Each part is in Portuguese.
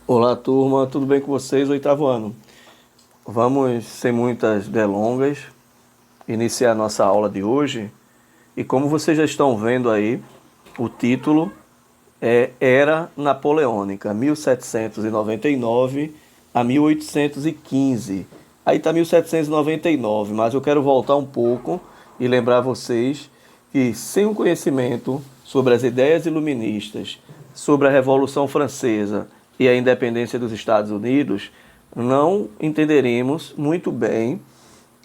Olá, turma, tudo bem com vocês? Oitavo ano. Vamos, sem muitas delongas, iniciar nossa aula de hoje. E como vocês já estão vendo aí, o título é Era Napoleônica, 1799 a 1815. Aí está 1799, mas eu quero voltar um pouco e lembrar vocês que sem o conhecimento sobre as ideias iluministas, sobre a Revolução Francesa e a independência dos Estados Unidos, não entenderemos muito bem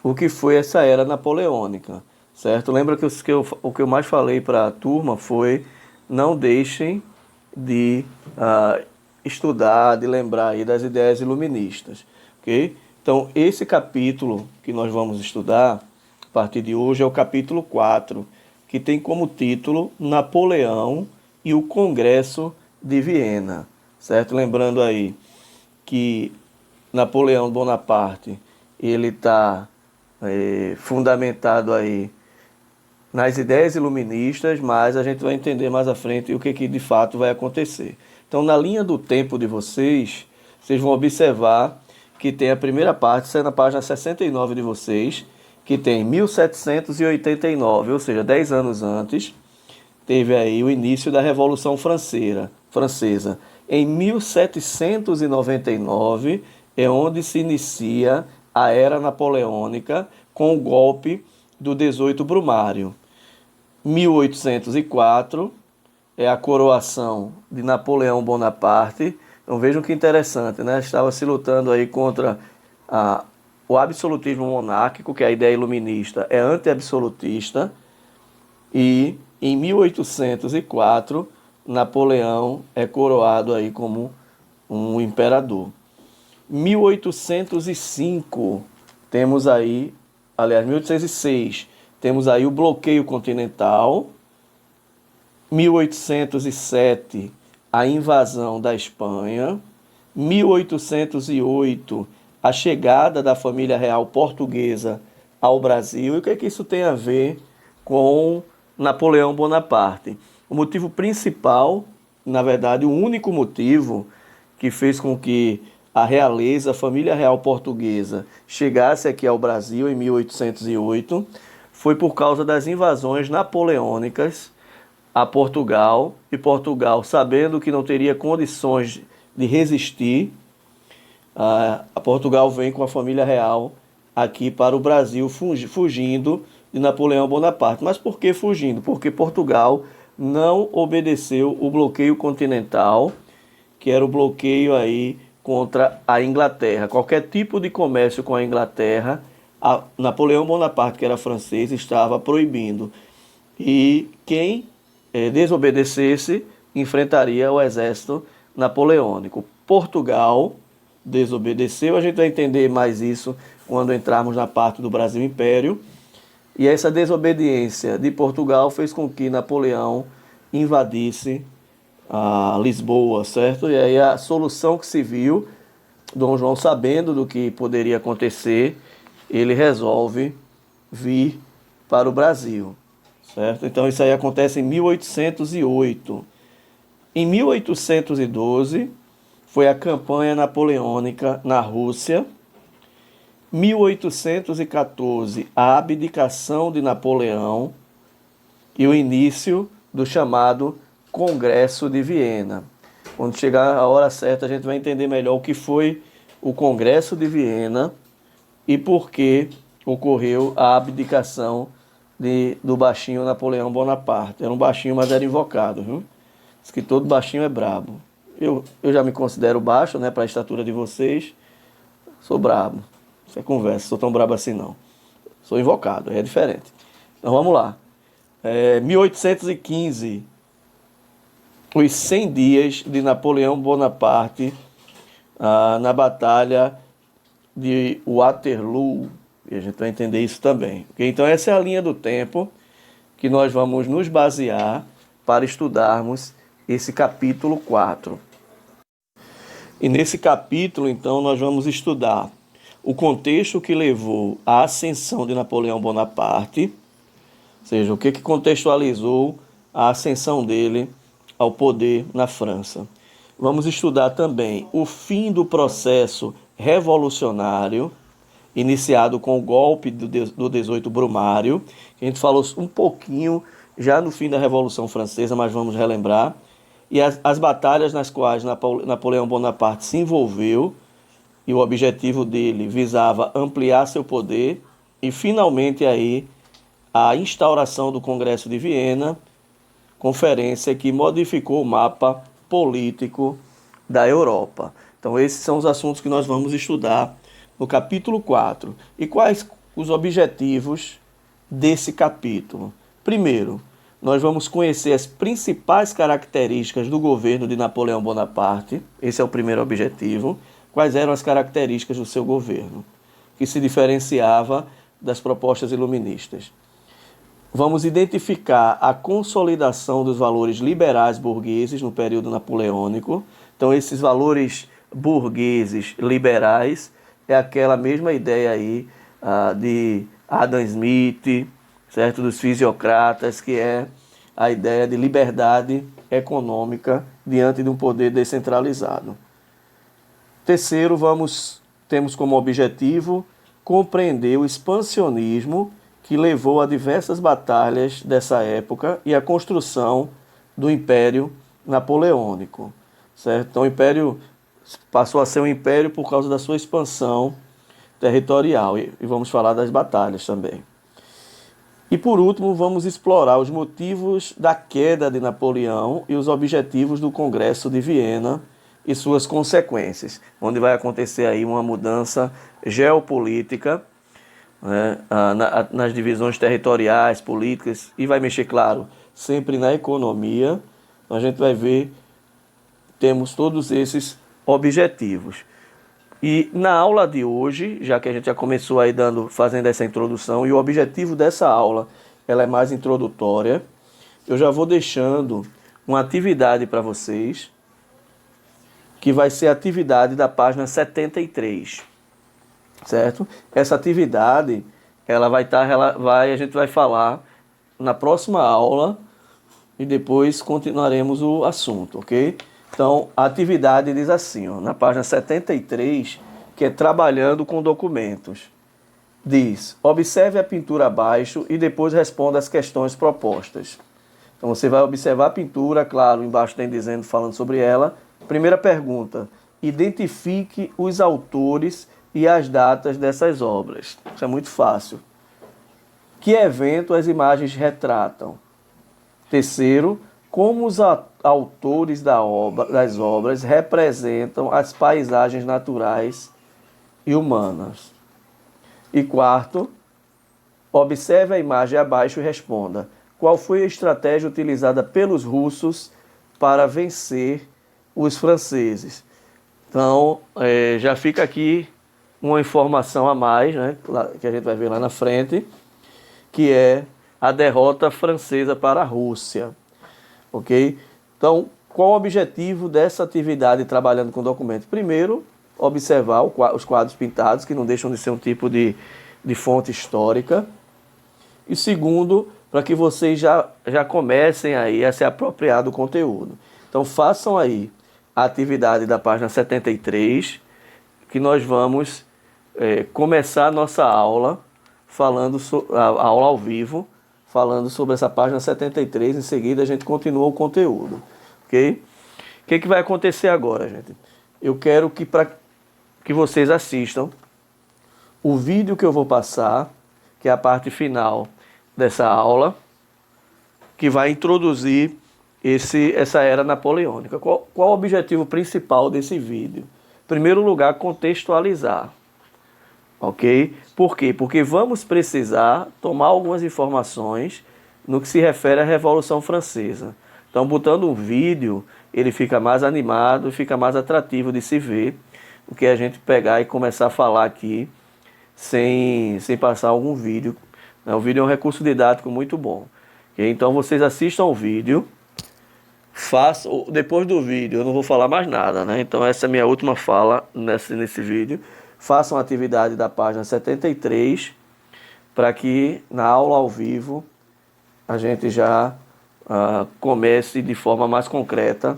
o que foi essa era napoleônica, certo? Lembra que o que eu mais falei para a turma foi não deixem de estudar, de lembrar aí das ideias iluministas, ok? Então, esse capítulo que nós vamos estudar a partir de hoje é o capítulo 4, que tem como título Napoleão e o Congresso de Viena, certo? Lembrando aí que Napoleão Bonaparte, ele está fundamentado aí nas ideias iluministas, mas a gente vai entender mais à frente o que de fato vai acontecer. Então, na linha do tempo de vocês, vocês vão observar que tem a primeira parte, isso é na página 69 de vocês, que tem 1789, ou seja, 10 anos antes, teve aí o início da Revolução Francesa. Em 1799 é onde se inicia a Era Napoleônica com o golpe do 18 Brumário. 1804 é a coroação de Napoleão Bonaparte. Então vejam que interessante, né? Estava se lutando aí contra o absolutismo monárquico, que é a ideia iluminista é anti-absolutista, e em 1804 Napoleão é coroado aí como um imperador. 1805 temos aí, aliás, 1806 temos aí o bloqueio continental. 1807 a invasão da Espanha. 1808 a chegada da família real portuguesa ao Brasil. E o que é que isso tem a ver com Napoleão Bonaparte? O motivo principal, na verdade, o único motivo que fez com que a realeza, a família real portuguesa, chegasse aqui ao Brasil em 1808, foi por causa das invasões napoleônicas a Portugal, e Portugal, sabendo que não teria condições de resistir, a Portugal vem com a família real aqui para o Brasil, fugindo de Napoleão Bonaparte. Mas por que fugindo? Porque Portugal não obedeceu o bloqueio continental, que era o bloqueio aí contra a Inglaterra. Qualquer tipo de comércio com a Inglaterra, Napoleão Bonaparte, que era francês, estava proibindo. E quem desobedecesse enfrentaria o exército napoleônico. Portugal desobedeceu, a gente vai entender mais isso quando entrarmos na parte do Brasil Império. E essa desobediência de Portugal fez com que Napoleão invadisse a Lisboa, certo? E aí a solução que se viu, Dom João, sabendo do que poderia acontecer, ele resolve vir para o Brasil, certo? Então isso aí acontece em 1808. Em 1812 foi a campanha napoleônica na Rússia. 1814 a abdicação de Napoleão e o início do chamado Congresso de Viena. Quando chegar a hora certa, a gente vai entender melhor o que foi o Congresso de Viena e por que ocorreu a abdicação do baixinho Napoleão Bonaparte. Era um baixinho, mas era invocado, viu? Diz que todo baixinho é brabo. Eu já me considero baixo, né, para a estatura de vocês. Sou brabo. Isso é conversa, sou tão brabo assim não. Sou invocado, é diferente. Então vamos lá. 1815, os 100 dias de Napoleão Bonaparte na Batalha de Waterloo. E a gente vai entender isso também. Okay? Então essa é a linha do tempo que nós vamos nos basear para estudarmos esse capítulo 4. E nesse capítulo, então, nós vamos estudar o contexto que levou à ascensão de Napoleão Bonaparte, ou seja, o que contextualizou a ascensão dele ao poder na França. Vamos estudar também o fim do processo revolucionário, iniciado com o golpe do 18 Brumário, que a gente falou um pouquinho já no fim da Revolução Francesa, mas vamos relembrar, e as batalhas nas quais Napoleão Bonaparte se envolveu, e o objetivo dele visava ampliar seu poder, e finalmente aí a instauração do Congresso de Viena, conferência que modificou o mapa político da Europa. Então esses são os assuntos que nós vamos estudar no capítulo 4. E quais os objetivos desse capítulo? Primeiro, nós vamos conhecer as principais características do governo de Napoleão Bonaparte. Esse é o primeiro objetivo. Quais eram as características do seu governo, que se diferenciava das propostas iluministas. Vamos identificar a consolidação dos valores liberais burgueses no período napoleônico. Então, esses valores burgueses liberais é aquela mesma ideia aí de Adam Smith, certo? Dos fisiocratas, que é a ideia de liberdade econômica diante de um poder descentralizado. Terceiro, temos como objetivo compreender o expansionismo que levou a diversas batalhas dessa época e a construção do Império Napoleônico, certo? Então o Império passou a ser um império por causa da sua expansão territorial e vamos falar das batalhas também. E por último, vamos explorar os motivos da queda de Napoleão e os objetivos do Congresso de Viena e suas consequências, onde vai acontecer aí uma mudança geopolítica, né, nas divisões territoriais, políticas, e vai mexer, claro, sempre na economia. Então a gente vai ver, temos todos esses objetivos. E na aula de hoje, já que a gente já começou aí fazendo essa introdução, e o objetivo dessa aula ela é mais introdutória, eu já vou deixando uma atividade para vocês, que vai ser a atividade da página 73. Certo? Essa atividade, a gente vai falar na próxima aula e depois continuaremos o assunto, ok? Então, a atividade diz assim, ó, na página 73, que é trabalhando com documentos. Diz, observe a pintura abaixo e depois responda as questões propostas. Então, você vai observar a pintura, claro, embaixo tem dizendo, falando sobre ela. Primeira pergunta, identifique os autores e as datas dessas obras. Isso é muito fácil. Que evento as imagens retratam? Terceiro, como os autores das obras representam as paisagens naturais e humanas? E quarto, observe a imagem abaixo e responda. Qual foi a estratégia utilizada pelos russos para vencer os franceses? Então, já fica aqui uma informação a mais, né, que a gente vai ver lá na frente, que é a derrota francesa para a Rússia. Ok? Então, qual o objetivo dessa atividade trabalhando com documentos? Primeiro, observar os quadros pintados, que não deixam de ser um tipo de fonte histórica. E segundo, para que vocês já comecem aí a se apropriar do conteúdo. Então, façam aí a atividade da página 73, que nós vamos começar a nossa aula, a aula ao vivo, falando sobre essa página 73, em seguida a gente continua o conteúdo, ok? O que vai acontecer agora, gente? Eu quero que vocês assistam o vídeo que eu vou passar, que é a parte final dessa aula, que vai introduzir essa era napoleônica. Qual o objetivo principal desse vídeo? Em primeiro lugar, contextualizar. Ok? Por quê? Porque vamos precisar tomar algumas informações no que se refere à Revolução Francesa. Então, botando um vídeo, ele fica mais animado, fica mais atrativo de se ver, do que a gente pegar e começar a falar aqui sem passar algum vídeo. O vídeo é um recurso didático muito bom. Okay? Então, vocês assistam o vídeo, depois do vídeo, eu não vou falar mais nada, né? Então, essa é a minha última fala nesse vídeo. Façam a atividade da página 73 para que na aula ao vivo a gente já comece de forma mais concreta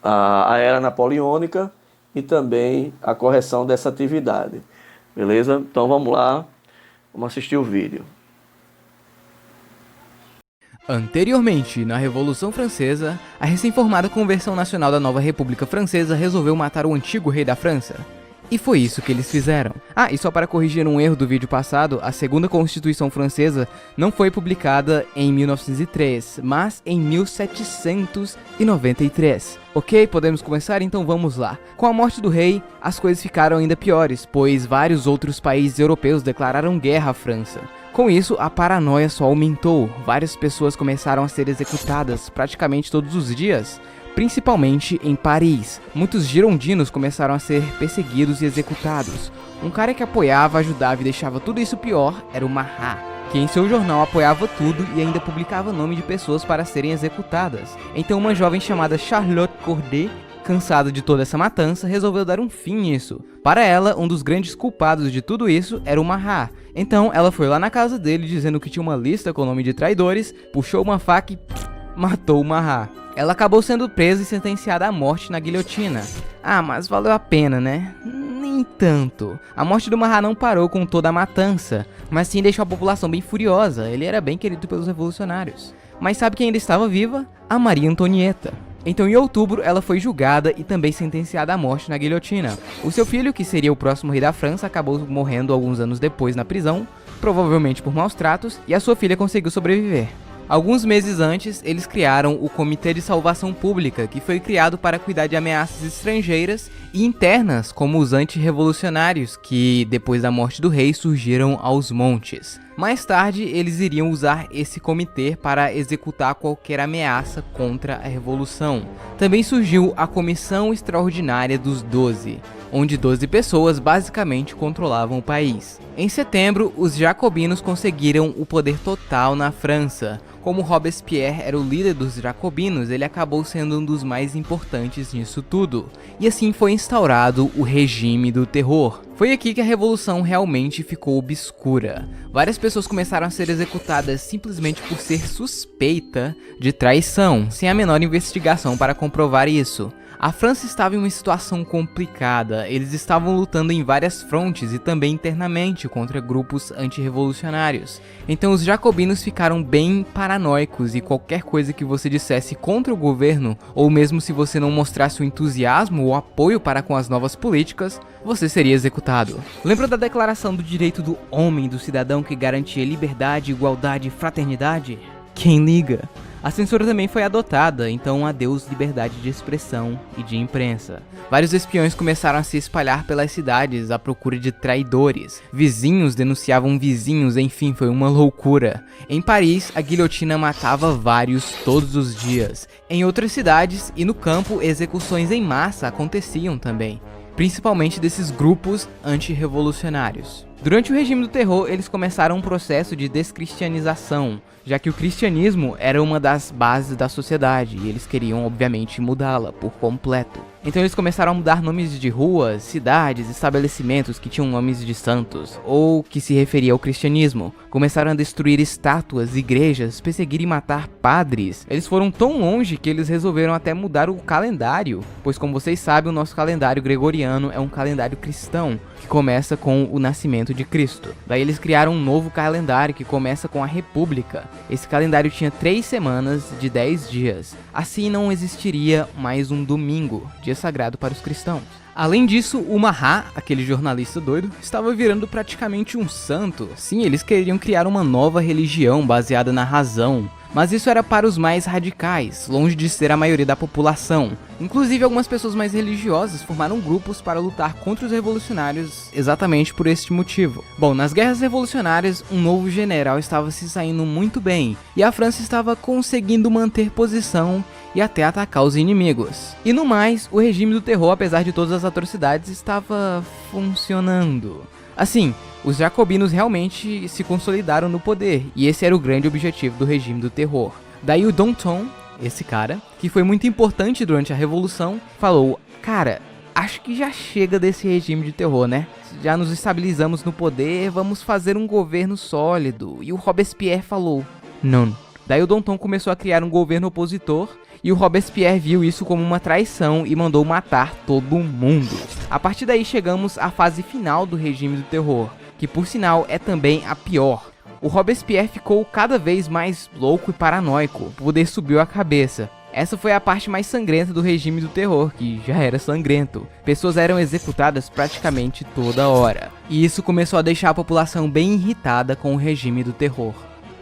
a era napoleônica e também a correção dessa atividade. Beleza? Então vamos lá, vamos assistir o vídeo. Anteriormente, na Revolução Francesa, a recém-formada Convenção Nacional da Nova República Francesa resolveu matar o antigo rei da França. E foi isso que eles fizeram. Ah, e só para corrigir um erro do vídeo passado, a segunda Constituição Francesa não foi publicada em 1903, mas em 1793. Ok, podemos começar? Então vamos lá. Com a morte do rei, as coisas ficaram ainda piores, pois vários outros países europeus declararam guerra à França. Com isso, a paranoia só aumentou. Várias pessoas começaram a ser executadas praticamente todos os dias, principalmente em Paris. Muitos girondinos começaram a ser perseguidos e executados. Um cara que apoiava, ajudava e deixava tudo isso pior era o Marat, que em seu jornal apoiava tudo e ainda publicava nome de pessoas para serem executadas. Então uma jovem chamada Charlotte Corday, cansada de toda essa matança, resolveu dar um fim nisso. Para ela, um dos grandes culpados de tudo isso era o Marat. Então ela foi lá na casa dele dizendo que tinha uma lista com o nome de traidores, puxou uma faca e matou o Marat. Ela acabou sendo presa e sentenciada à morte na guilhotina. Ah, mas valeu a pena, né? Nem tanto. A morte do Marat não parou com toda a matança, mas sim deixou a população bem furiosa. Ele era bem querido pelos revolucionários. Mas sabe quem ainda estava viva? A Maria Antonieta. Então em outubro ela foi julgada e também sentenciada à morte na guilhotina. O seu filho, que seria o próximo rei da França, acabou morrendo alguns anos depois na prisão, provavelmente por maus tratos, e a sua filha conseguiu sobreviver. Alguns meses antes, eles criaram o Comitê de Salvação Pública, que foi criado para cuidar de ameaças estrangeiras e internas, como os antirrevolucionários, que depois da morte do rei surgiram aos montes. Mais tarde, eles iriam usar esse comitê para executar qualquer ameaça contra a revolução. Também surgiu a Comissão Extraordinária dos 12, onde 12 pessoas basicamente controlavam o país. Em setembro, os jacobinos conseguiram o poder total na França. Como Robespierre era o líder dos jacobinos, ele acabou sendo um dos mais importantes nisso tudo. E assim foi instaurado o regime do terror. Foi aqui que a revolução realmente ficou obscura. Várias pessoas começaram a ser executadas simplesmente por ser suspeita de traição, sem a menor investigação para comprovar isso. A França estava em uma situação complicada, eles estavam lutando em várias frontes e também internamente contra grupos antirrevolucionários. Então os jacobinos ficaram bem paranoicos e qualquer coisa que você dissesse contra o governo, ou mesmo se você não mostrasse o entusiasmo ou apoio para com as novas políticas, você seria executado. Lembra da Declaração do Direito do Homem e do Cidadão que garantia liberdade, igualdade e fraternidade? Quem liga? A censura também foi adotada, então adeus liberdade de expressão e de imprensa. Vários espiões começaram a se espalhar pelas cidades à procura de traidores. Vizinhos denunciavam vizinhos, enfim, foi uma loucura. Em Paris, a guilhotina matava vários todos os dias. Em outras cidades e no campo, execuções em massa aconteciam também, principalmente desses grupos antirrevolucionários. Durante o regime do terror, eles começaram um processo de descristianização, já que o cristianismo era uma das bases da sociedade e eles queriam, obviamente, mudá-la por completo. Então eles começaram a mudar nomes de ruas, cidades, estabelecimentos que tinham nomes de santos, ou que se referia ao cristianismo. Começaram a destruir estátuas, igrejas, perseguir e matar padres. Eles foram tão longe que eles resolveram até mudar o calendário, pois como vocês sabem, o nosso calendário gregoriano é um calendário cristão, que começa com o nascimento de Cristo. Daí eles criaram um novo calendário que começa com a República. Esse calendário tinha 3 semanas de 10 dias. Assim não existiria mais um domingo, dia sagrado para os cristãos. Além disso, o Marat, aquele jornalista doido, estava virando praticamente um santo. Sim, eles queriam criar uma nova religião baseada na razão. Mas isso era para os mais radicais, longe de ser a maioria da população. Inclusive, algumas pessoas mais religiosas formaram grupos para lutar contra os revolucionários exatamente por este motivo. Bom, nas guerras revolucionárias, um novo general estava se saindo muito bem, e a França estava conseguindo manter posição e até atacar os inimigos. E no mais, o regime do terror, apesar de todas as atrocidades, estava funcionando. Assim, os jacobinos realmente se consolidaram no poder, e esse era o grande objetivo do regime do terror. Daí o Danton, esse cara, que foi muito importante durante a Revolução, falou: cara, acho que já chega desse regime de terror, né? Já nos estabilizamos no poder, vamos fazer um governo sólido. E o Robespierre falou: não, Daí o Danton começou a criar um governo opositor e o Robespierre viu isso como uma traição e mandou matar todo mundo. A partir daí chegamos à fase final do regime do terror, que por sinal é também a pior. O Robespierre ficou cada vez mais louco e paranoico, o poder subiu a cabeça. Essa foi a parte mais sangrenta do regime do terror, que já era sangrento. Pessoas eram executadas praticamente toda hora. E isso começou a deixar a população bem irritada com o regime do terror.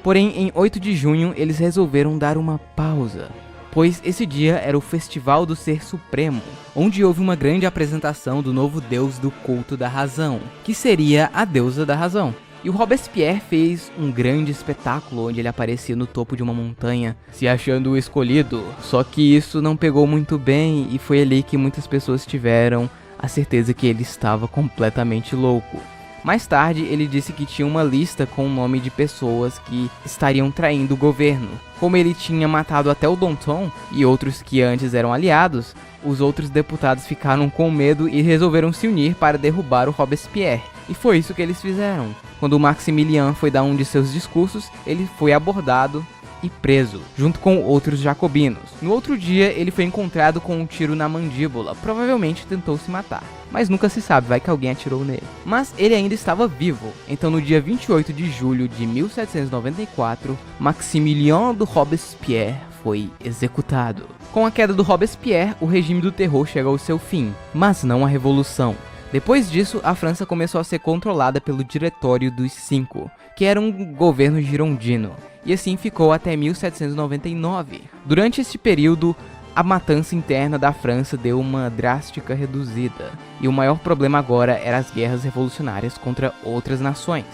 Porém, em 8 de junho, eles resolveram dar uma pausa, pois esse dia era o Festival do Ser Supremo, onde houve uma grande apresentação do novo deus do culto da razão, que seria a deusa da razão. E o Robespierre fez um grande espetáculo onde ele aparecia no topo de uma montanha, se achando o escolhido. Só que isso não pegou muito bem e foi ali que muitas pessoas tiveram a certeza que ele estava completamente louco. Mais tarde, ele disse que tinha uma lista com o nome de pessoas que estariam traindo o governo. Como ele tinha matado até o Danton e outros que antes eram aliados, os outros deputados ficaram com medo e resolveram se unir para derrubar o Robespierre. E foi isso que eles fizeram. Quando o Maximilien foi dar um de seus discursos, ele foi abordado e preso, junto com outros jacobinos. No outro dia, ele foi encontrado com um tiro na mandíbula, provavelmente tentou se matar. Mas nunca se sabe, vai que alguém atirou nele. Mas ele ainda estava vivo, então no dia 28 de julho de 1794, Maximilien de Robespierre foi executado. Com a queda do Robespierre, o regime do terror chega ao seu fim, mas não a revolução. Depois disso, a França começou a ser controlada pelo Diretório dos Cinco, que era um governo girondino, e assim ficou até 1799. Durante este período, a matança interna da França deu uma drástica reduzida, e o maior problema agora eram as guerras revolucionárias contra outras nações.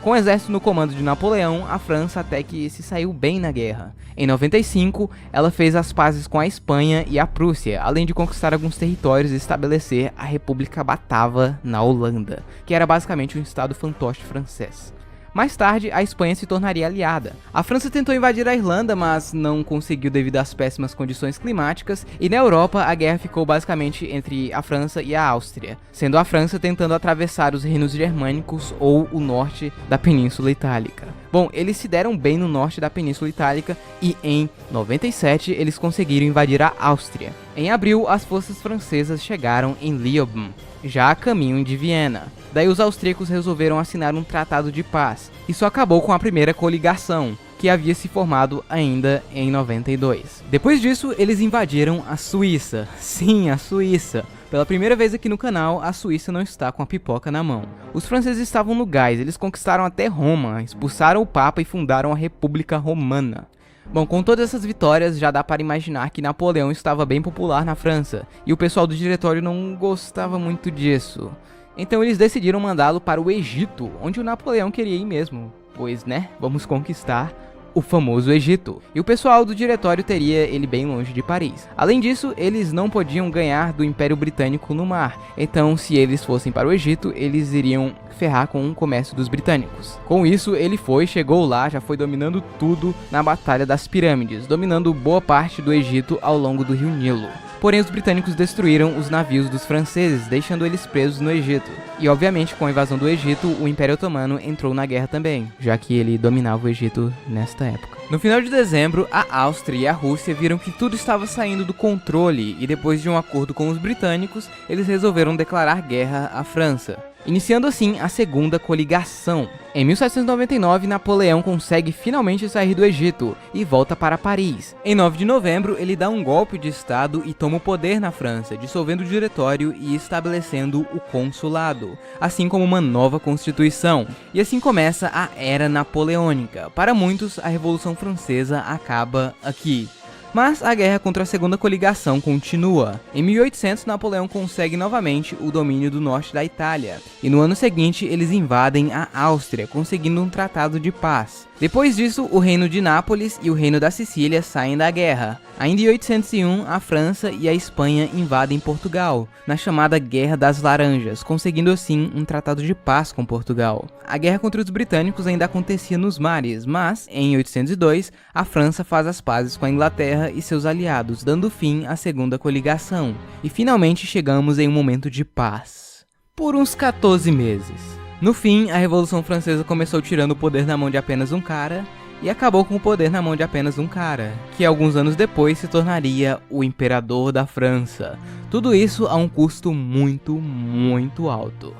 Com o exército no comando de Napoleão, a França até que se saiu bem na guerra. Em 95, ela fez as pazes com a Espanha e a Prússia, além de conquistar alguns territórios e estabelecer a República Batava na Holanda, que era basicamente um estado fantoche francês. Mais tarde, a Espanha se tornaria aliada. A França tentou invadir a Irlanda, mas não conseguiu devido às péssimas condições climáticas, e na Europa a guerra ficou basicamente entre a França e a Áustria, sendo a França tentando atravessar os reinos germânicos ou o norte da Península Itálica. Bom, eles se deram bem no norte da Península Itálica e em 97 eles conseguiram invadir a Áustria. Em abril, as forças francesas chegaram em Leoben, já a caminho de Viena. Daí os austríacos resolveram assinar um tratado de paz. Isso acabou com a primeira coligação, que havia se formado ainda em 92. Depois disso, eles invadiram a Suíça. Sim, a Suíça. Pela primeira vez aqui no canal, a Suíça não está com a pipoca na mão. Os franceses estavam no gás, eles conquistaram até Roma, expulsaram o Papa e fundaram a República Romana. Bom, com todas essas vitórias, já dá para imaginar que Napoleão estava bem popular na França, e o pessoal do diretório não gostava muito disso. Então eles decidiram mandá-lo para o Egito, onde o Napoleão queria ir mesmo, pois né, vamos conquistar o famoso Egito. E o pessoal do diretório teria ele bem longe de Paris. Além disso, eles não podiam ganhar do Império Britânico no mar, então se eles fossem para o Egito, eles iriam ferrar com o comércio dos britânicos. Com isso, ele chegou lá, já foi dominando tudo na Batalha das Pirâmides, dominando boa parte do Egito ao longo do rio Nilo. Porém, os britânicos destruíram os navios dos franceses, deixando eles presos no Egito. E, obviamente, com a invasão do Egito, o Império Otomano entrou na guerra também, já que ele dominava o Egito nesta época. No final de dezembro, a Áustria e a Rússia viram que tudo estava saindo do controle e, depois de um acordo com os britânicos, eles resolveram declarar guerra à França, iniciando assim a Segunda Coligação. Em 1799, Napoleão consegue finalmente sair do Egito e volta para Paris. Em 9 de novembro, ele dá um golpe de estado e toma o poder na França, dissolvendo o diretório e estabelecendo o consulado, assim como uma nova constituição. E assim começa a Era Napoleônica. Para muitos, a Revolução Francesa acaba aqui. Mas a guerra contra a Segunda Coligação continua. Em 1800, Napoleão consegue novamente o domínio do norte da Itália, e no ano seguinte eles invadem a Áustria, conseguindo um tratado de paz. Depois disso, o reino de Nápoles e o reino da Sicília saem da guerra. Ainda em 801, a França e a Espanha invadem Portugal, na chamada Guerra das Laranjas, conseguindo assim um tratado de paz com Portugal. A guerra contra os britânicos ainda acontecia nos mares, mas, em 802, a França faz as pazes com a Inglaterra e seus aliados, dando fim à Segunda Coligação. E finalmente chegamos em um momento de paz. Por uns 14 meses. No fim, a Revolução Francesa começou tirando o poder na mão de apenas um cara, e acabou com o poder na mão de apenas um cara, que alguns anos depois se tornaria o imperador da França. Tudo isso a um custo muito, muito alto.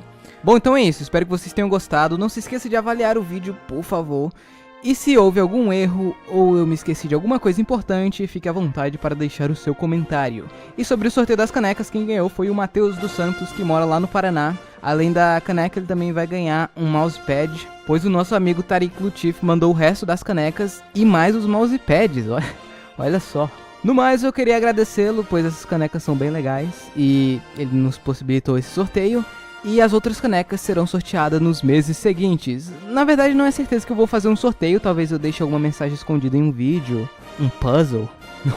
Bom, então é isso, espero que vocês tenham gostado, não se esqueça de avaliar o vídeo, por favor. E se houve algum erro ou eu me esqueci de alguma coisa importante, fique à vontade para deixar o seu comentário. E sobre o sorteio das canecas, quem ganhou foi o Matheus dos Santos, que mora lá no Paraná. Além da caneca, ele também vai ganhar um mousepad, pois o nosso amigo Tariq Lutif mandou o resto das canecas e mais os mousepads, olha só. No mais, eu queria agradecê-lo, pois essas canecas são bem legais e ele nos possibilitou esse sorteio. E as outras canecas serão sorteadas nos meses seguintes. Na verdade, não é certeza que eu vou fazer um sorteio, talvez eu deixe alguma mensagem escondida em um vídeo, um puzzle,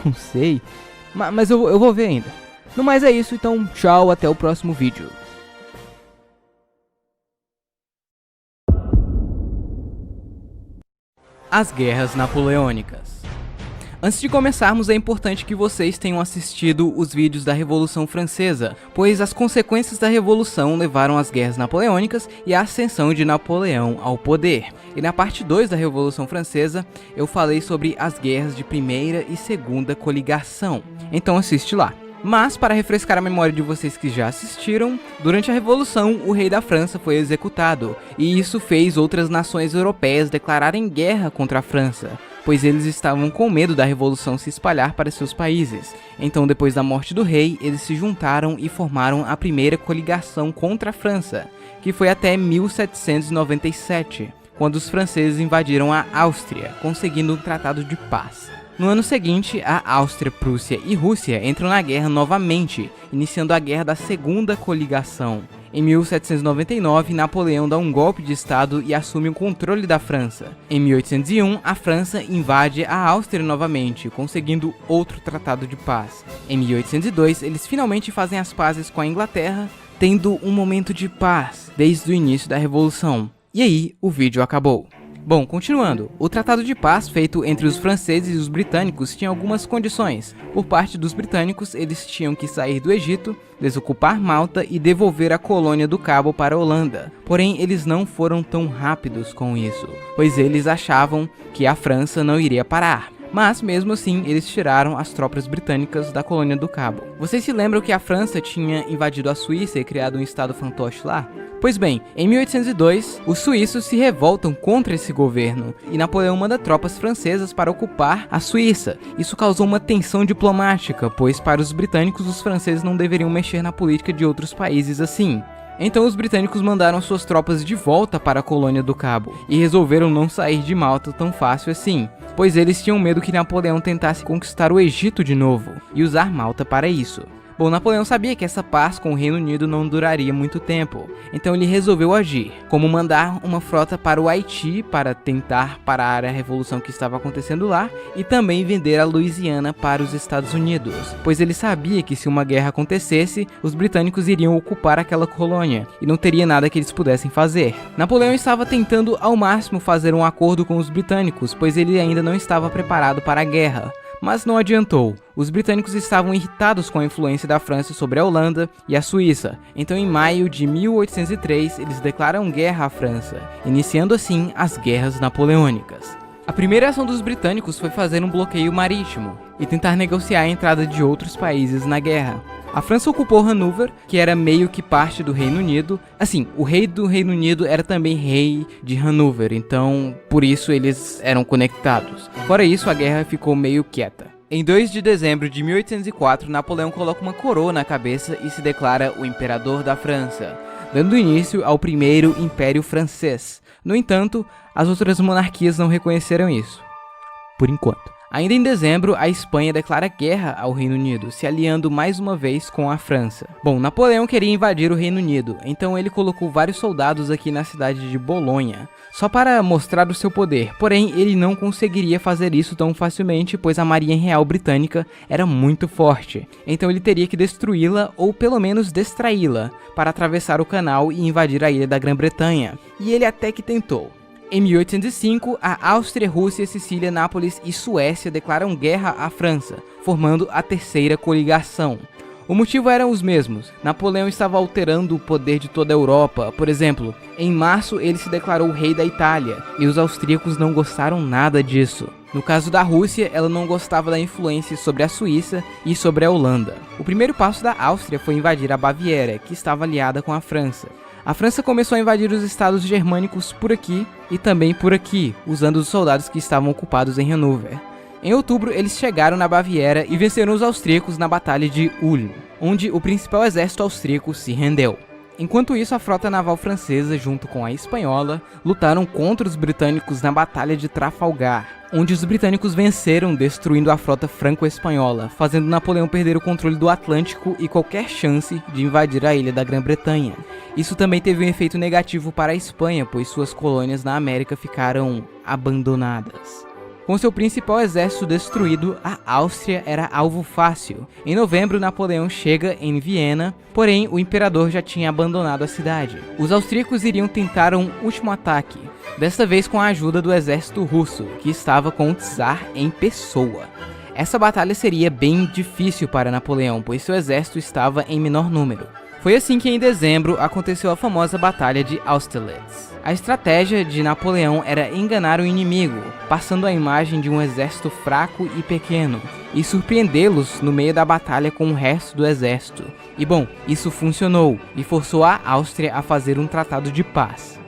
não sei. Mas eu vou ver ainda. No mais é isso, então tchau, até o próximo vídeo. As Guerras Napoleônicas. Antes de começarmos, é importante que vocês tenham assistido os vídeos da Revolução Francesa, pois as consequências da Revolução levaram às Guerras Napoleônicas e à ascensão de Napoleão ao poder. E na parte 2 da Revolução Francesa, eu falei sobre as guerras de primeira e segunda coligação, então assiste lá. Mas, para refrescar a memória de vocês que já assistiram, durante a Revolução, o rei da França foi executado, e isso fez outras nações europeias declararem guerra contra a França, pois eles estavam com medo da Revolução se espalhar para seus países. Então, depois da morte do rei, eles se juntaram e formaram a primeira coligação contra a França, que foi até 1797, quando os franceses invadiram a Áustria, conseguindo um tratado de paz. No ano seguinte, a Áustria, Prússia e Rússia entram na guerra novamente, iniciando a Guerra da Segunda Coligação. Em 1799, Napoleão dá um golpe de estado e assume o controle da França. Em 1801, a França invade a Áustria novamente, conseguindo outro tratado de paz. Em 1802, eles finalmente fazem as pazes com a Inglaterra, tendo um momento de paz desde o início da Revolução. E aí, o vídeo acabou. Bom, continuando, o tratado de paz feito entre os franceses e os britânicos tinha algumas condições. Por parte dos britânicos, eles tinham que sair do Egito, desocupar Malta e devolver a colônia do Cabo para a Holanda. Porém, eles não foram tão rápidos com isso, pois eles achavam que a França não iria parar. Mas, mesmo assim, eles tiraram as tropas britânicas da colônia do Cabo. Vocês se lembram que a França tinha invadido a Suíça e criado um estado fantoche lá? Pois bem, em 1802, os suíços se revoltam contra esse governo e Napoleão manda tropas francesas para ocupar a Suíça. Isso causou uma tensão diplomática, pois para os britânicos os franceses não deveriam mexer na política de outros países assim. Então os britânicos mandaram suas tropas de volta para a colônia do Cabo e resolveram não sair de Malta tão fácil assim, pois eles tinham medo que Napoleão tentasse conquistar o Egito de novo e usar Malta para isso. Bom, Napoleão sabia que essa paz com o Reino Unido não duraria muito tempo, então ele resolveu agir, como mandar uma frota para o Haiti para tentar parar a revolução que estava acontecendo lá e também vender a Louisiana para os Estados Unidos, pois ele sabia que se uma guerra acontecesse, os britânicos iriam ocupar aquela colônia e não teria nada que eles pudessem fazer. Napoleão estava tentando ao máximo fazer um acordo com os britânicos, pois ele ainda não estava preparado para a guerra. Mas não adiantou. Os britânicos estavam irritados com a influência da França sobre a Holanda e a Suíça. Então, em maio de 1803, eles declaram guerra à França, iniciando assim as Guerras Napoleônicas. A primeira ação dos britânicos foi fazer um bloqueio marítimo e tentar negociar a entrada de outros países na guerra. A França ocupou Hanover, que era meio que parte do Reino Unido. Assim, o rei do Reino Unido era também rei de Hanover, então por isso eles eram conectados. Fora isso, a guerra ficou meio quieta. Em 2 de dezembro de 1804, Napoleão coloca uma coroa na cabeça e se declara o imperador da França, dando início ao primeiro Império Francês. No entanto, as outras monarquias não reconheceram isso, por enquanto. Ainda em dezembro, a Espanha declara guerra ao Reino Unido, se aliando mais uma vez com a França. Bom, Napoleão queria invadir o Reino Unido, então ele colocou vários soldados aqui na cidade de Bolonha, só para mostrar o seu poder. Porém, ele não conseguiria fazer isso tão facilmente, pois a Marinha Real Britânica era muito forte. Então ele teria que destruí-la ou pelo menos distraí-la para atravessar o canal e invadir a ilha da Grã-Bretanha. E ele até que tentou. Em 1805, a Áustria, Rússia, Sicília, Nápoles e Suécia declaram guerra à França, formando a Terceira Coligação. O motivo eram os mesmos. Napoleão estava alterando o poder de toda a Europa. Por exemplo, em março ele se declarou rei da Itália, e os austríacos não gostaram nada disso. No caso da Rússia, ela não gostava da influência sobre a Suíça e sobre a Holanda. O primeiro passo da Áustria foi invadir a Baviera, que estava aliada com a França. A França começou a invadir os estados germânicos por aqui e também por aqui, usando os soldados que estavam ocupados em Hannover. Em outubro, eles chegaram na Baviera e venceram os austríacos na Batalha de Ulm, onde o principal exército austríaco se rendeu. Enquanto isso, a frota naval francesa, junto com a espanhola, lutaram contra os britânicos na Batalha de Trafalgar, onde os britânicos venceram, destruindo a frota franco-espanhola, fazendo Napoleão perder o controle do Atlântico e qualquer chance de invadir a ilha da Grã-Bretanha. Isso também teve um efeito negativo para a Espanha, pois suas colônias na América ficaram abandonadas. Com seu principal exército destruído, a Áustria era alvo fácil. Em novembro, Napoleão chega em Viena, porém o imperador já tinha abandonado a cidade. Os austríacos iriam tentar um último ataque, desta vez com a ajuda do exército russo, que estava com o czar em pessoa. Essa batalha seria bem difícil para Napoleão, pois seu exército estava em menor número. Foi assim que em dezembro aconteceu a famosa Batalha de Austerlitz. A estratégia de Napoleão era enganar o inimigo, passando a imagem de um exército fraco e pequeno, e surpreendê-los no meio da batalha com o resto do exército. E bom, isso funcionou, e forçou a Áustria a fazer um tratado de paz.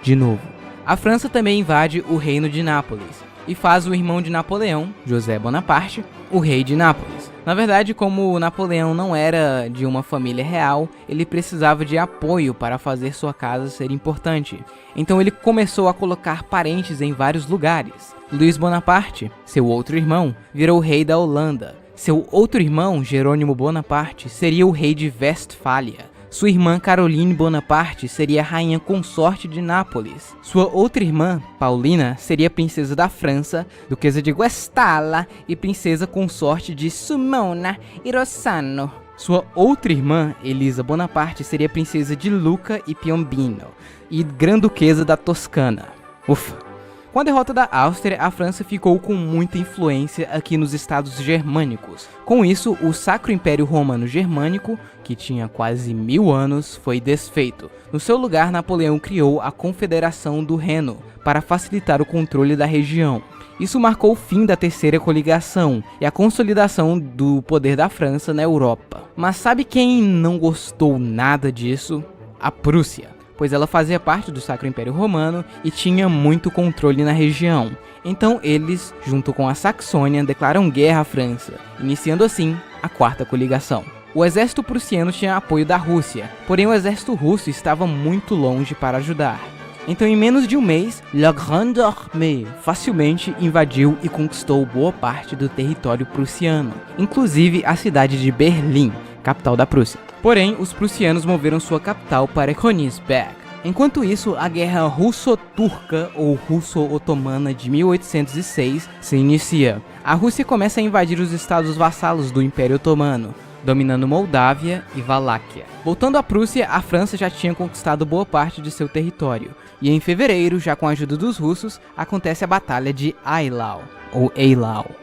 De novo. A França também invade o reino de Nápoles, e faz o irmão de Napoleão, José Bonaparte, o rei de Nápoles. Na verdade, como Napoleão não era de uma família real, ele precisava de apoio para fazer sua casa ser importante. Então ele começou a colocar parentes em vários lugares. Luís Bonaparte, seu outro irmão, virou rei da Holanda. Seu outro irmão, Jerônimo Bonaparte, seria o rei de Westfália. Sua irmã Caroline Bonaparte seria rainha consorte de Nápoles. Sua outra irmã, Paulina, seria princesa da França, duquesa de Guastalla e princesa consorte de Sulmona e Rossano. Sua outra irmã, Elisa Bonaparte, seria princesa de Lucca e Piombino e grã-duquesa da Toscana. Ufa! Com a derrota da Áustria, a França ficou com muita influência aqui nos estados germânicos. Com isso, o Sacro Império Romano Germânico, que tinha quase 1000 anos, foi desfeito. No seu lugar, Napoleão criou a Confederação do Reno, para facilitar o controle da região. Isso marcou o fim da Terceira Coligação e a consolidação do poder da França na Europa. Mas sabe quem não gostou nada disso? A Prússia, pois ela fazia parte do Sacro Império Romano e tinha muito controle na região. Então eles, junto com a Saxônia, declaram guerra à França, iniciando assim a Quarta Coligação. O exército prussiano tinha apoio da Rússia, porém o exército russo estava muito longe para ajudar. Então em menos de um mês, La Grande Armée facilmente invadiu e conquistou boa parte do território prussiano, inclusive a cidade de Berlim, capital da Prússia. Porém, os prussianos moveram sua capital para Königsberg. Enquanto isso, a Guerra Russo-Turca ou Russo-Otomana de 1806 se inicia. A Rússia começa a invadir os estados vassalos do Império Otomano, dominando Moldávia e Valáquia. Voltando à Prússia, a França já tinha conquistado boa parte de seu território, e em fevereiro, já com a ajuda dos russos, acontece a Batalha de Eylau,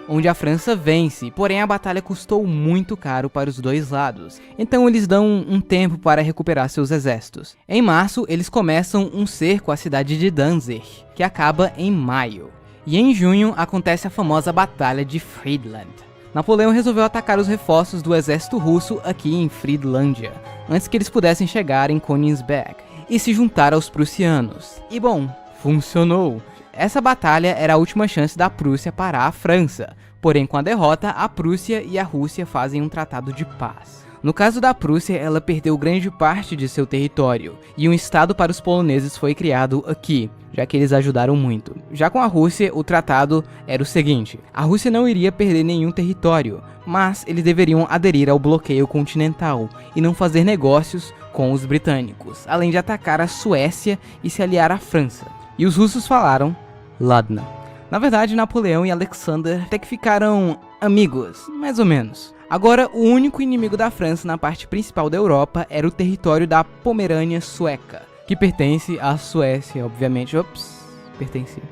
onde a França vence, porém a batalha custou muito caro para os dois lados, então eles dão um tempo para recuperar seus exércitos. Em março, eles começam um cerco à cidade de Danzig, que acaba em maio, e em junho acontece a famosa Batalha de Friedland. Napoleão resolveu atacar os reforços do exército russo aqui em Friedlândia, antes que eles pudessem chegar em Königsberg e se juntar aos prussianos. E bom, funcionou! Essa batalha era a última chance da Prússia parar a França, porém com a derrota, a Prússia e a Rússia fazem um tratado de paz. No caso da Prússia, ela perdeu grande parte de seu território, e um estado para os poloneses foi criado aqui, já que eles ajudaram muito. Já com a Rússia, o tratado era o seguinte: a Rússia não iria perder nenhum território, mas eles deveriam aderir ao bloqueio continental e não fazer negócios com os britânicos, além de atacar a Suécia e se aliar à França. E os russos falaram Ladna. Na verdade, Napoleão e Alexander até que ficaram amigos, mais ou menos. Agora, o único inimigo da França na parte principal da Europa era o território da Pomerânia Sueca, que pertence à Suécia, obviamente. Pertencia.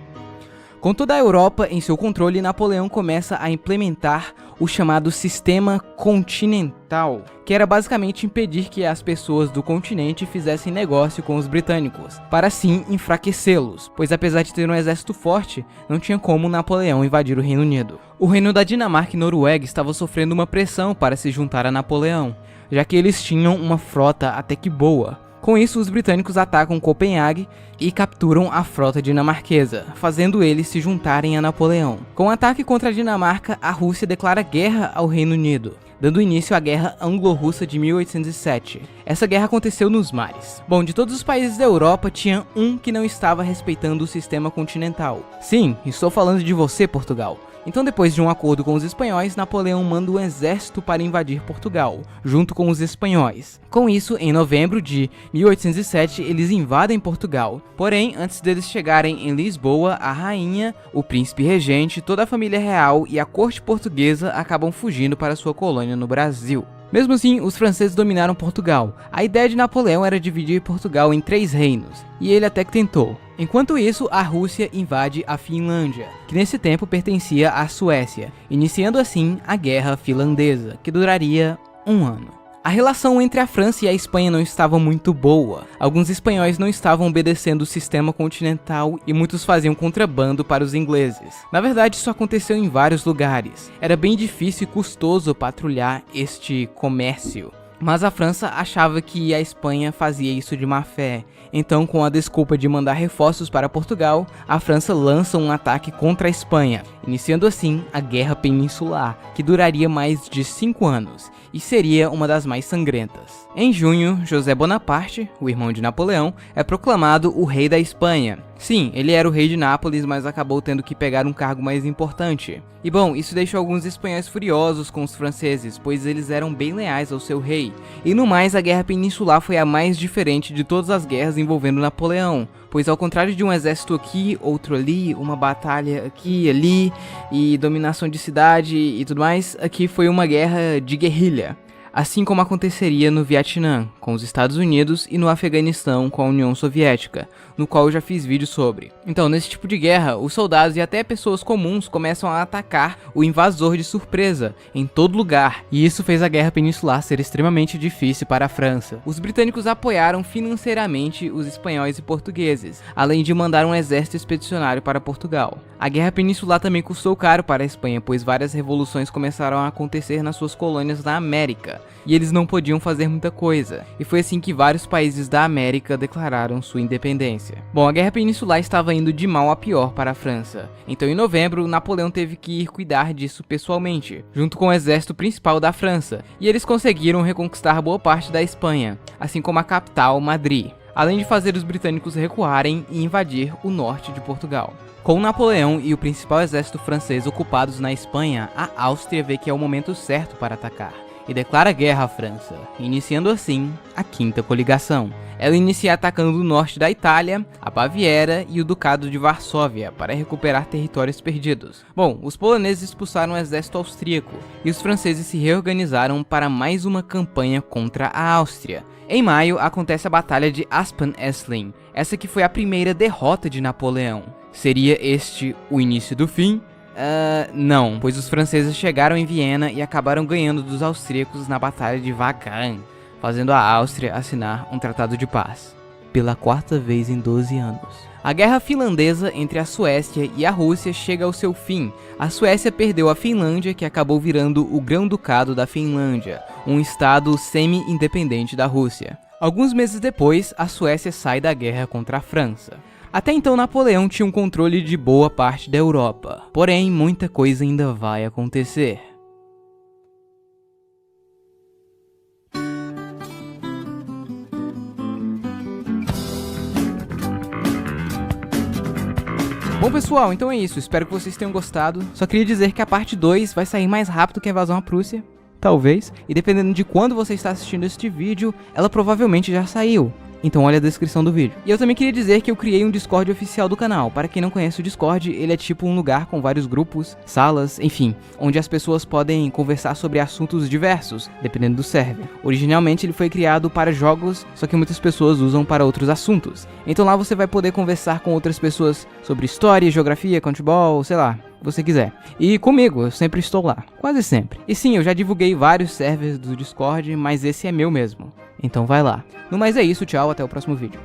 Com toda a Europa em seu controle, Napoleão começa a implementar o chamado Sistema Continental, que era basicamente impedir que as pessoas do continente fizessem negócio com os britânicos, para assim enfraquecê-los, pois apesar de ter um exército forte, não tinha como Napoleão invadir o Reino Unido. O reino da Dinamarca e Noruega estava sofrendo uma pressão para se juntar a Napoleão, já que eles tinham uma frota até que boa. Com isso, os britânicos atacam Copenhague e capturam a frota dinamarquesa, fazendo eles se juntarem a Napoleão. Com o ataque contra a Dinamarca, a Rússia declara guerra ao Reino Unido, dando início à Guerra Anglo-Russa de 1807. Essa guerra aconteceu nos mares. Bom, de todos os países da Europa, tinha um que não estava respeitando o sistema continental. Sim, estou falando de você, Portugal. Então, depois de um acordo com os espanhóis, Napoleão manda um exército para invadir Portugal, junto com os espanhóis. Com isso, em novembro de 1807, eles invadem Portugal. Porém, antes deles chegarem em Lisboa, a rainha, o príncipe regente, toda a família real e a corte portuguesa acabam fugindo para sua colônia no Brasil. Mesmo assim, os franceses dominaram Portugal. A ideia de Napoleão era dividir Portugal em 3 reinos, e ele até que tentou. Enquanto isso, a Rússia invade a Finlândia, que nesse tempo pertencia à Suécia, iniciando assim a Guerra Finlandesa, que duraria 1 ano. A relação entre a França e a Espanha não estava muito boa. Alguns espanhóis não estavam obedecendo o sistema continental e muitos faziam contrabando para os ingleses. Na verdade, isso aconteceu em vários lugares. Era bem difícil e custoso patrulhar este comércio. Mas a França achava que a Espanha fazia isso de má fé. Então, com a desculpa de mandar reforços para Portugal, a França lança um ataque contra a Espanha, iniciando assim a Guerra Peninsular, que duraria mais de 5 anos e seria uma das mais sangrentas. Em junho, José Bonaparte, o irmão de Napoleão, é proclamado o rei da Espanha. Sim, ele era o rei de Nápoles, mas acabou tendo que pegar um cargo mais importante. E bom, isso deixou alguns espanhóis furiosos com os franceses, pois eles eram bem leais ao seu rei. E no mais, a Guerra Peninsular foi a mais diferente de todas as guerras envolvendo Napoleão, pois ao contrário de um exército aqui, outro ali, uma batalha aqui e ali, e dominação de cidade e tudo mais, aqui foi uma guerra de guerrilha. Assim como aconteceria no Vietnã, com os Estados Unidos, e no Afeganistão, com a União Soviética, no qual eu já fiz vídeo sobre. Então, nesse tipo de guerra, os soldados e até pessoas comuns começam a atacar o invasor de surpresa, em todo lugar, e isso fez a Guerra Peninsular ser extremamente difícil para a França. Os britânicos apoiaram financeiramente os espanhóis e portugueses, além de mandar um exército expedicionário para Portugal. A Guerra Peninsular também custou caro para a Espanha, pois várias revoluções começaram a acontecer nas suas colônias na América, e eles não podiam fazer muita coisa, e foi assim que vários países da América declararam sua independência. Bom, a Guerra Peninsular estava indo de mal a pior para a França, então em novembro, Napoleão teve que ir cuidar disso pessoalmente, junto com o exército principal da França, e eles conseguiram reconquistar boa parte da Espanha, assim como a capital, Madrid, além de fazer os britânicos recuarem e invadir o norte de Portugal. Com Napoleão e o principal exército francês ocupados na Espanha, a Áustria vê que é o momento certo para atacar e declara guerra à França, iniciando assim a Quinta Coligação. Ela inicia atacando o norte da Itália, a Baviera e o Ducado de Varsóvia para recuperar territórios perdidos. Bom, os poloneses expulsaram o exército austríaco e os franceses se reorganizaram para mais uma campanha contra a Áustria. Em maio acontece a Batalha de Aspern-Essling, essa que foi a primeira derrota de Napoleão. Seria este o início do fim? Não, pois os franceses chegaram em Viena e acabaram ganhando dos austríacos na Batalha de Wagram, fazendo a Áustria assinar um tratado de paz, pela 4ª vez em 12 anos. A guerra finlandesa entre a Suécia e a Rússia chega ao seu fim. A Suécia perdeu a Finlândia, que acabou virando o Grão-Ducado da Finlândia, um estado semi-independente da Rússia. Alguns meses depois, a Suécia sai da guerra contra a França. Até então, Napoleão tinha um controle de boa parte da Europa, porém, muita coisa ainda vai acontecer. Bom pessoal, então é isso, espero que vocês tenham gostado. Só queria dizer que a parte 2 vai sair mais rápido que a invasão à Prússia, talvez, e dependendo de quando você está assistindo este vídeo, ela provavelmente já saiu. Então olha a descrição do vídeo. E eu também queria dizer que eu criei um Discord oficial do canal. Para quem não conhece o Discord, ele é tipo um lugar com vários grupos, salas, enfim, onde as pessoas podem conversar sobre assuntos diversos, dependendo do server. Originalmente ele foi criado para jogos, só que muitas pessoas usam para outros assuntos. Então lá você vai poder conversar com outras pessoas sobre história, geografia, handball, sei lá, que você quiser. E comigo, eu sempre estou lá, quase sempre. E sim, eu já divulguei vários servers do Discord, mas esse é meu mesmo. Então vai lá. No mais é isso, tchau, até o próximo vídeo.